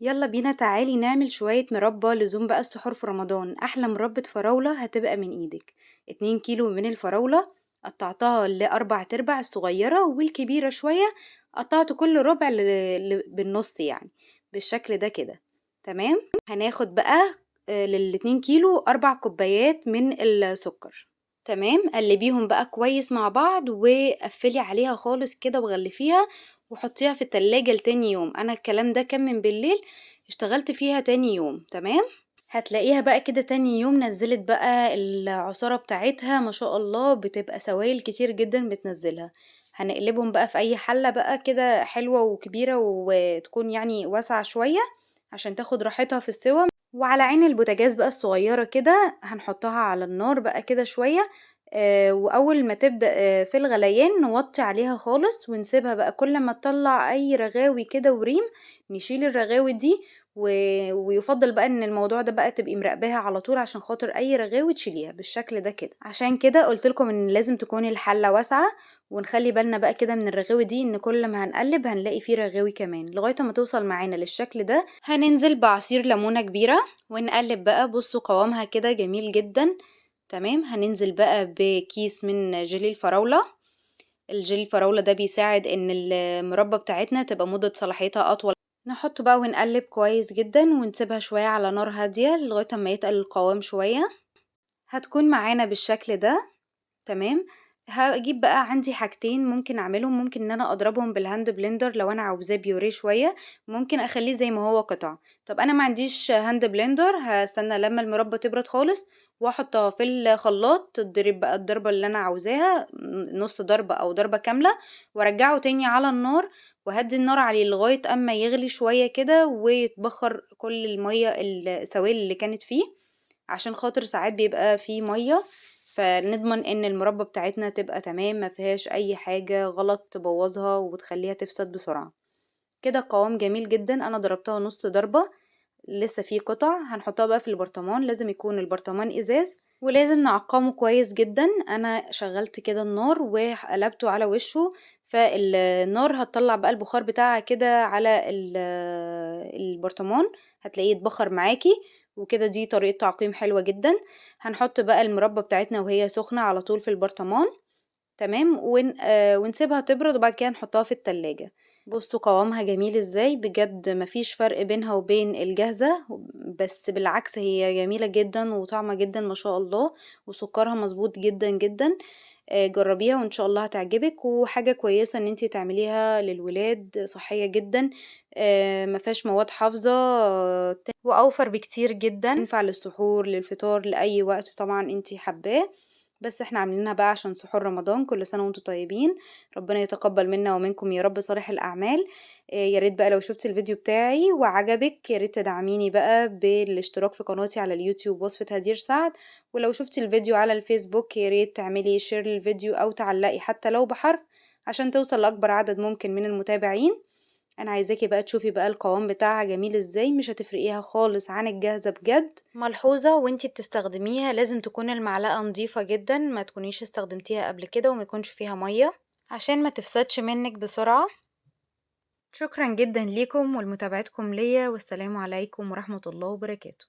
يلا بينا تعالي نعمل شوية مربى لزوم بقى السحور في رمضان. احلى مربى فراولة هتبقى من ايدك. 2 كيلو من الفراولة قطعتها لأربع تربع، الصغيرة والكبيرة شوية قطعت كل ربع بالنص يعني، بالشكل ده كده. تمام. هناخد بقى لل2 كيلو 4 كوبايات من السكر. تمام، قلبيهم بقى كويس مع بعض وقفلي عليها خالص كده وغلفيها وحطيها في التلاجة لتاني يوم. انا الكلام ده كان من بالليل، اشتغلت فيها تاني يوم. تمام. هتلاقيها بقى كده تاني يوم نزلت بقى العصارة بتاعتها، ما شاء الله بتبقى سوائل كتير جدا بتنزلها. هنقلبهم بقى في اي حلة بقى كده حلوة وكبيرة وتكون يعني واسعة شوية عشان تاخد راحتها في السوا. وعلى عين البوتاجاز بقى الصغيرة كده هنحطها على النار بقى كده شوية. واول ما تبدأ في الغليان نوطي عليها خالص ونسيبها بقى، كل ما تطلع اي رغاوي كده وريم نشيل الرغاوي دي. ويفضل بقى ان الموضوع ده بقى تبقي مراقباها على طول عشان خاطر اي رغاوي تشيليها بالشكل ده كده. عشان كده قلت لكم ان لازم تكون الحلة واسعة، ونخلي بالنا بقى كده من الرغاوي دي، ان كل ما هنقلب هنلاقي فيه رغاوي كمان لغاية ما توصل معانا للشكل ده. هننزل بعصير ليمونة كبيرة ونقلب بقى. بصوا قوامها كده جميل جدا. تمام. هننزل بقى بكيس من جيلي الفراولة. الجيلي الفراولة ده بيساعد ان المربى بتاعتنا تبقى مدة صلاحيتها اطول. نحطه بقى ونقلب كويس جدا ونسيبها شوية على نار هادية لغاية ما يتقل القوام شوية. هتكون معانا بالشكل ده. تمام. هاجيب بقى عندي حاجتين ممكن اعملهم، ممكن ان انا اضربهم بالهاند بلندر لو انا عاوزاه بيوريه شويه، ممكن اخليه زي ما هو قطع. طب انا ما عنديش هاند بلندر، هستنى لما المربى تبرد خالص واحطها في الخلاط تضرب بقى الضربه اللي انا عاوزاها، نص ضربه او ضربه كامله، وارجعه تاني على النار وهدي النار عليه لغايه اما يغلي شويه كده ويتبخر كل الميه السوائل اللي كانت فيه، عشان خاطر ساعات بيبقى فيه ميه، فنضمن ان المربى بتاعتنا تبقى تمام ما فيهاش اي حاجة غلط تبوظها وتخليها تفسد بسرعة. كده قوام جميل جدا. انا ضربتها نص ضربة، لسه فيه قطع. هنحطها بقى في البرطمان، لازم يكون البرطمان ازاز ولازم نعقمه كويس جدا. انا شغلت كده النار وقلبته على وشه، فالنار هتطلع بقى البخار بتاعها كده على البرطمان، هتلاقيه يتبخر معاكي. وكده دي طريقة تعقيم حلوة جدا. هنحط بقى المربى بتاعتنا وهي سخنة على طول في البرطمان. تمام. ونسيبها تبرد وبعد كده نحطها في التلاجة. بصوا قوامها جميل ازاي، بجد مفيش فرق بينها وبين الجاهزة، بس بالعكس هي جميلة جدا وطعمة جدا ما شاء الله، وسكرها مظبوط جدا جدا. جربيها وان شاء الله هتعجبك، وحاجة كويسة ان انتي تعمليها للولاد، صحية جدا. مفيهاش مواد حافظة، واوفر بكتير جدا، ينفع للسحور للفطار لأي وقت طبعا انتي حباه. بس احنا عاملينها بقى عشان سحور رمضان. كل سنة وانتم طيبين، ربنا يتقبل منا ومنكم يا رب صالح الأعمال. يا ريت بقى لو شفتي الفيديو بتاعي وعجبك يا ريت تدعميني بقى بالاشتراك في قناتي على اليوتيوب وصفة هدير سعد. ولو شفتي الفيديو على الفيسبوك يا ريت تعملي شير للفيديو أو تعلقي حتى لو بحرف عشان توصل لأكبر عدد ممكن من المتابعين. انا عايزاكي بقى تشوفي بقى القوام بتاعها جميل ازاي، مش هتفرقيها خالص عن الجاهزة بجد. ملحوظة وانتي بتستخدميها لازم تكون المعلقة نظيفة جدا، ما تكونيش استخدمتيها قبل كده وما يكونش فيها مية عشان ما تفسدش منك بسرعة. شكرا جدا ليكم ولمتابعتكم ليا، والسلام عليكم ورحمة الله وبركاته.